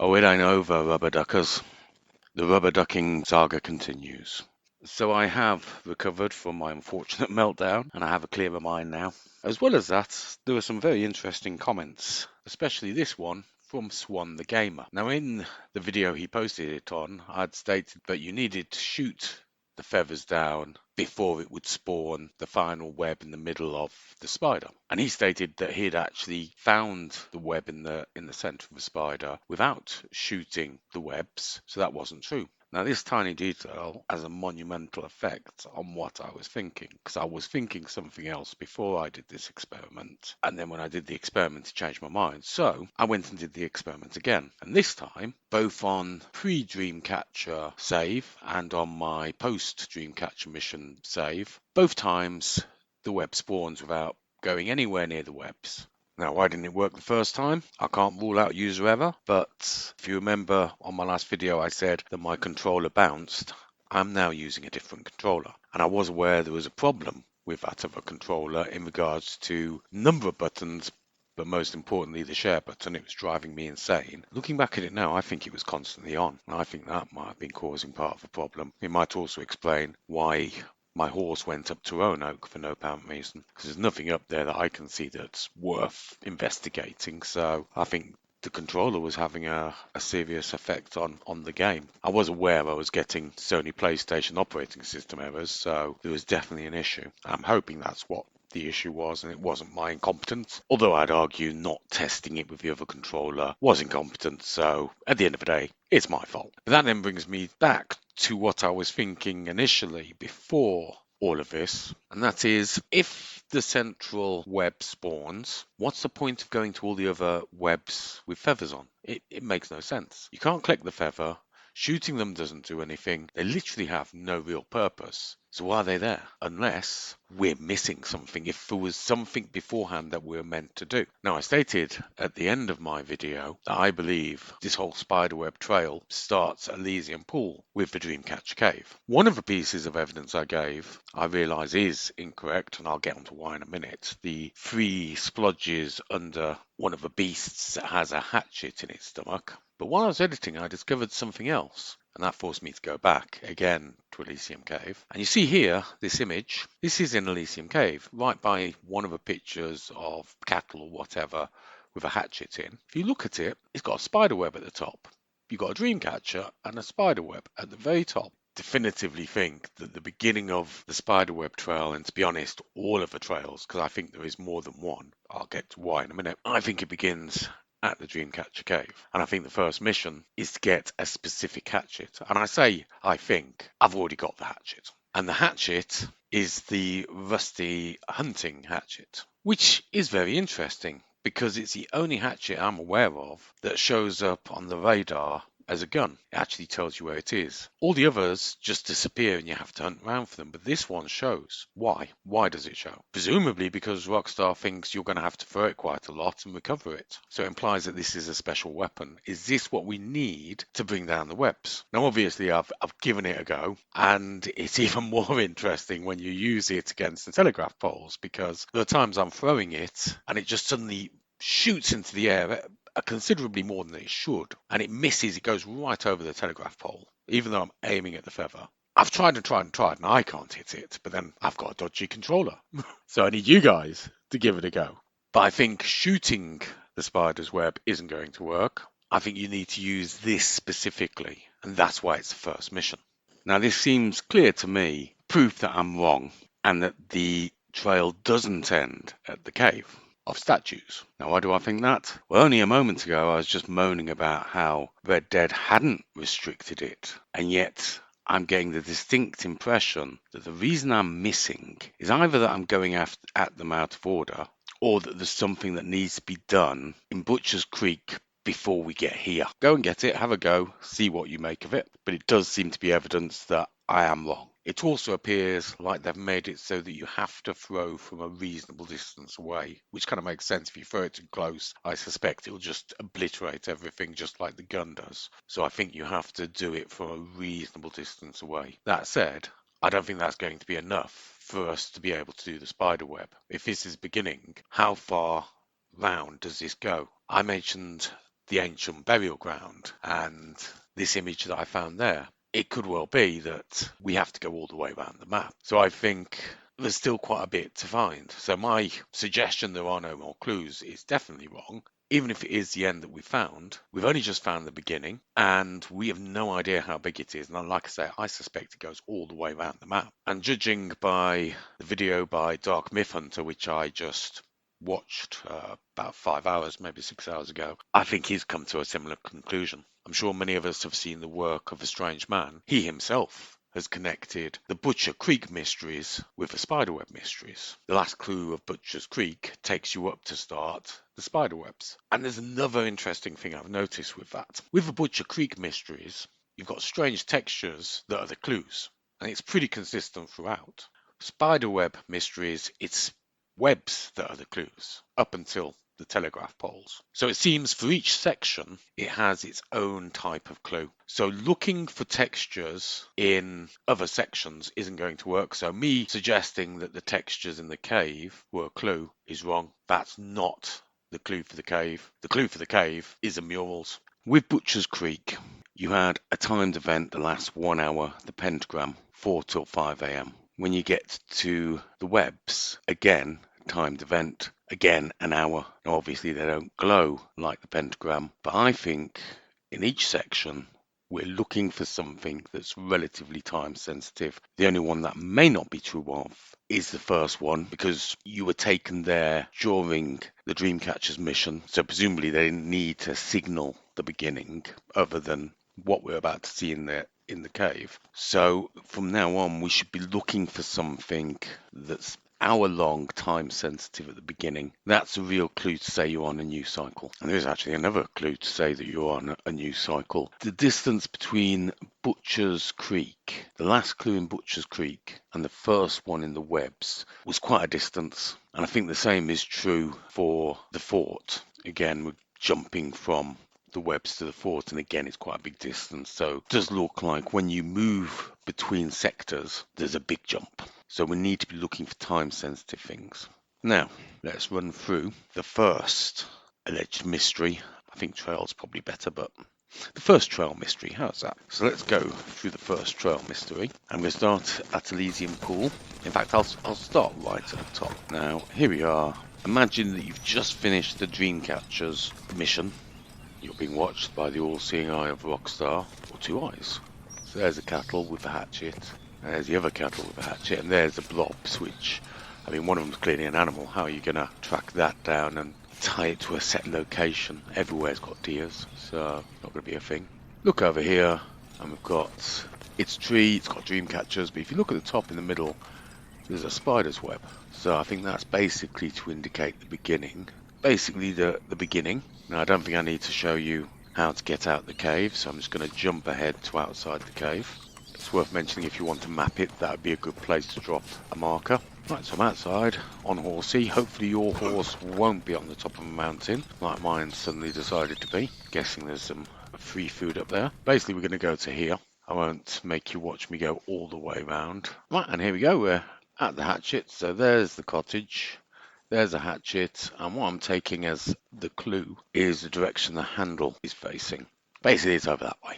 Oh, it ain't over, rubber duckers. The rubber ducking saga continues. So I have recovered from my unfortunate meltdown and I have a clearer mind now. As well as that, there were some very interesting comments, especially this one from Swan the Gamer. Now, in the video he posted it on, I'd stated that you needed to shoot the feathers down before it would spawn the final web in the middle of the spider. And he stated that he'd actually found the web in the center of the spider without shooting the webs, so that wasn't true. Now, this tiny detail has a monumental effect on what I was thinking, because I was thinking something else before I did this experiment, and then when I did the experiment, it changed my mind. So I went and did the experiment again, and this time, both on pre-Dreamcatcher save and on my post-Dreamcatcher mission save, both times the web spawns without going anywhere near the webs. Now, why didn't it work the first time? I can't rule out user error, but if you remember on my last video I said that my controller bounced. I'm now using a different controller, and I was aware there was a problem with that other controller in regards to number of buttons, but most importantly the share button. It was driving me insane. Looking back at it now, I think it was constantly on, and I think that might have been causing part of the problem. It might also explain why my horse went up to Roanoke for no apparent reason, because there's nothing up there that I can see that's worth investigating. So I think the controller was having a serious effect on the game. I was aware I was getting Sony PlayStation operating system errors, so there was definitely an issue. I'm hoping that's what the issue was, and it wasn't my incompetence. Although I'd argue not testing it with the other controller was incompetent, so at the end of the day, it's my fault. But that then brings me back to what I was thinking initially before all of this, and that is, if the central web spawns, what's the point of going to all the other webs with feathers on? It makes no sense. You can't click the feather. Shooting them doesn't do anything. They literally have no real purpose. So why are they there? Unless we're missing something, if there was something beforehand that we were meant to do. Now, I stated at the end of my video that I believe this whole spiderweb trail starts at Elysium Pool with the Dreamcatcher Cave. One of the pieces of evidence I gave, I realise is incorrect, and I'll get onto why in a minute. The 3 splodges under one of the beasts that has a hatchet in its stomach. But while I was editing, I discovered something else, and that forced me to go back again to Elysium Cave. And you see here, this image, this is in Elysium Cave, right by one of the pictures of cattle or whatever with a hatchet in. If you look at it, it's got a spider web at the top. You've got a dream catcher and a spider web at the very top. Definitively think that the beginning of the spiderweb trail, and to be honest, all of the trails, because I think there is more than one, I'll get to why in a minute, I think it begins at the Dreamcatcher Cave. And I think the first mission is to get a specific hatchet. And I say, I think, I've already got the hatchet. And the hatchet is the rusty hunting hatchet, which is very interesting because it's the only hatchet I'm aware of that shows up on the radar as a gun. It actually tells you where it is. All the others just disappear and you have to hunt around for them, but this one shows. Why? Why does it show? Presumably because Rockstar thinks you're going to have to throw it quite a lot and recover it. So it implies that this is a special weapon. Is this what we need to bring down the webs? Now obviously I've given it a go, and it's even more interesting when you use it against the telegraph poles, because there are times I'm throwing it and it just suddenly shoots into the air considerably more than it should, and it misses. It goes right over the telegraph pole, even though I'm aiming at the feather. I've tried and tried and tried, and I can't hit it, but then I've got a dodgy controller. So I need you guys to give it a go. But I think shooting the spider's web isn't going to work. I think you need to use this specifically, and that's why it's the first mission. Now, this seems clear to me, proof that I'm wrong, and that the trail doesn't end at the cave of statues. Now, why do I think that? Well, only a moment ago I was just moaning about how Red Dead hadn't restricted it, and yet I'm getting the distinct impression that the reason I'm missing is either that I'm going at them out of order, or that there's something that needs to be done in Butcher's Creek before we get here. Go and get it, have a go, see what you make of it. But it does seem to be evidence that I am wrong. It also appears like they've made it so that you have to throw from a reasonable distance away, which kind of makes sense. If you throw it too close, I suspect it'll just obliterate everything just like the gun does. So I think you have to do it from a reasonable distance away. That said, I don't think that's going to be enough for us to be able to do the spider web. If this is beginning, how far round does this go? I mentioned the ancient burial ground and this image that I found there, it could well be that we have to go all the way around the map. So I think there's still quite a bit to find. So my suggestion there are no more clues is definitely wrong. Even if it is the end that we found, we've only just found the beginning and we have no idea how big it is. And like I say, I suspect it goes all the way around the map. And judging by the video by Dark Myth Hunter, which I just watched about 5 hours, maybe 6 hours ago, I think he's come to a similar conclusion. I'm sure many of us have seen the work of a strange man. He himself has connected the Butcher Creek mysteries with the Spiderweb mysteries. The last clue of Butcher's Creek takes you up to start the spiderwebs. And there's another interesting thing I've noticed with that. With the Butcher Creek mysteries, you've got strange textures that are the clues, and it's pretty consistent throughout. Spiderweb mysteries, it's webs that are the clues up until the telegraph poles. So it seems for each section it has its own type of clue. So looking for textures in other sections isn't going to work. So me suggesting that the textures in the cave were a clue is wrong. That's not the clue for the cave. The clue for the cave is the murals. With Butcher's Creek, you had a timed event that lasts 1 hour, the pentagram, 4 till 5 a.m. When you get to the webs, again, timed event, again an hour. Now obviously they don't glow like the pentagram, but I think in each section we're looking for something that's relatively time sensitive. The only one that may not be true of is the first one, because you were taken there during the Dreamcatcher's mission, so presumably they didn't need to signal the beginning other than what we're about to see in the cave. So from now on we should be looking for something that's hour-long, time sensitive at the beginning. That's a real clue to say you're on a new cycle. And there is actually another clue to say that you're on a new cycle. The distance between Butcher's Creek, the last clue in Butcher's Creek, and the first one in the webs was quite a distance. And I think the same is true for the fort. Again, we're jumping from the webs to the fort, and again it's quite a big distance, so it does look like when you move between sectors there's a big jump. So we need to be looking for time sensitive things. Now let's run through the first alleged mystery. I think trail's probably better, but the first trail mystery, how's that? So let's go through the first trail mystery. I'm going to start at Elysium Pool. In fact, I'll start right at the top. Now here we are. Imagine that you've just finished the Dreamcatcher's mission. You're being watched by the all-seeing eye of Rockstar, or two eyes. So there's a cattle with a hatchet, and there's the other cattle with a hatchet, and there's the blobs, which, I mean, one of them's clearly an animal. How are you going to track that down and tie it to a set location? Everywhere's got deers, so not going to be a thing. Look over here, and we've got its tree, it's got dream catchers, but if you look at the top in the middle, there's a spider's web. So I think that's basically to indicate the beginning. Basically the beginning. Now I don't think I need to show you how to get out the cave, so I'm just going to jump ahead to outside the cave. It's worth mentioning if you want to map it, that would be a good place to drop a marker. Right, so I'm outside on horsey. Hopefully your horse won't be on the top of a mountain like mine suddenly decided to be. Guessing there's some free food up there. Basically we're going to go to here. I won't make you watch me go all the way around. Right, and here we go, we're at the hatchet. So there's the cottage. There's a hatchet, and what I'm taking as the clue is the direction the handle is facing. Basically, it's over that way.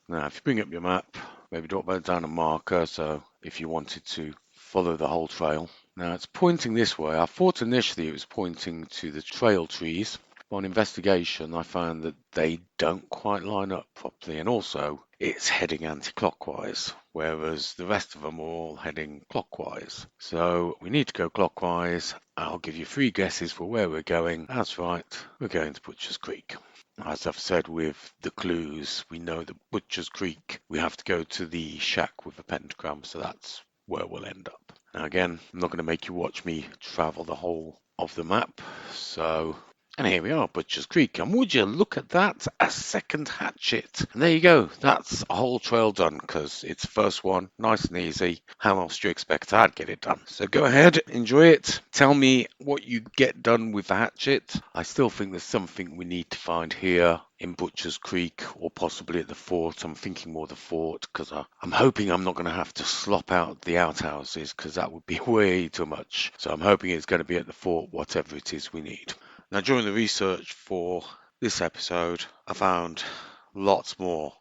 Now, if you bring up your map, maybe drop down a marker, so if you wanted to follow the whole trail. Now, it's pointing this way. I thought initially it was pointing to the trail trees. On investigation, I found that they don't quite line up properly, and also it's heading anti-clockwise, whereas the rest of them are all heading clockwise. So we need to go clockwise. I'll give you 3 guesses for where we're going. That's right, we're going to Butcher's Creek. As I've said with the clues, we know that Butcher's Creek, we have to go to the shack with the pentagram, so that's where we'll end up. Now again, I'm not going to make you watch me travel the whole of the map, so... And here we are, Butcher's Creek, and would you look at that, a second hatchet. And there you go, that's a whole trail done, because it's the first one, nice and easy. How else do you expect I'd get it done? So go ahead, enjoy it, tell me what you get done with the hatchet. I still think there's something we need to find here in Butcher's Creek, or possibly at the fort. I'm thinking more the fort, because I'm hoping I'm not going to have to slop out the outhouses, because that would be way too much. So I'm hoping it's going to be at the fort, whatever it is we need. Now, during the research for this episode. I found lots more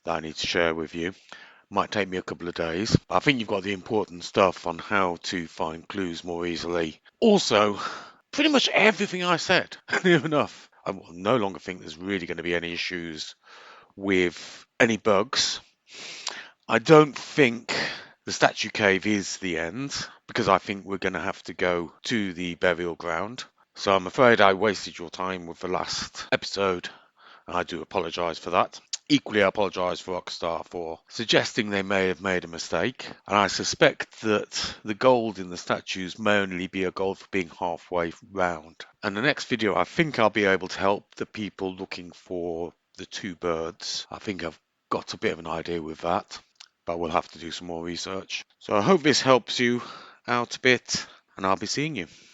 that I need to share with you. Might take me a couple of days, but I think you've got the important stuff on how to find clues more easily. Also, pretty much everything I said, near enough. I will no longer think there's really going to be any issues with any bugs. I don't think the statue cave is the end, because I think we're going to have to go to the burial ground. So I'm afraid I wasted your time with the last episode. I do apologise for that. Equally, I apologise for Rockstar for suggesting they may have made a mistake, and I suspect that the gold in the statues may only be a gold for being halfway round. And the next video, I think I'll be able to help the people looking for the two birds. I think I've got a bit of an idea with that, but we'll have to do some more research. So I hope this helps you out a bit, and I'll be seeing you.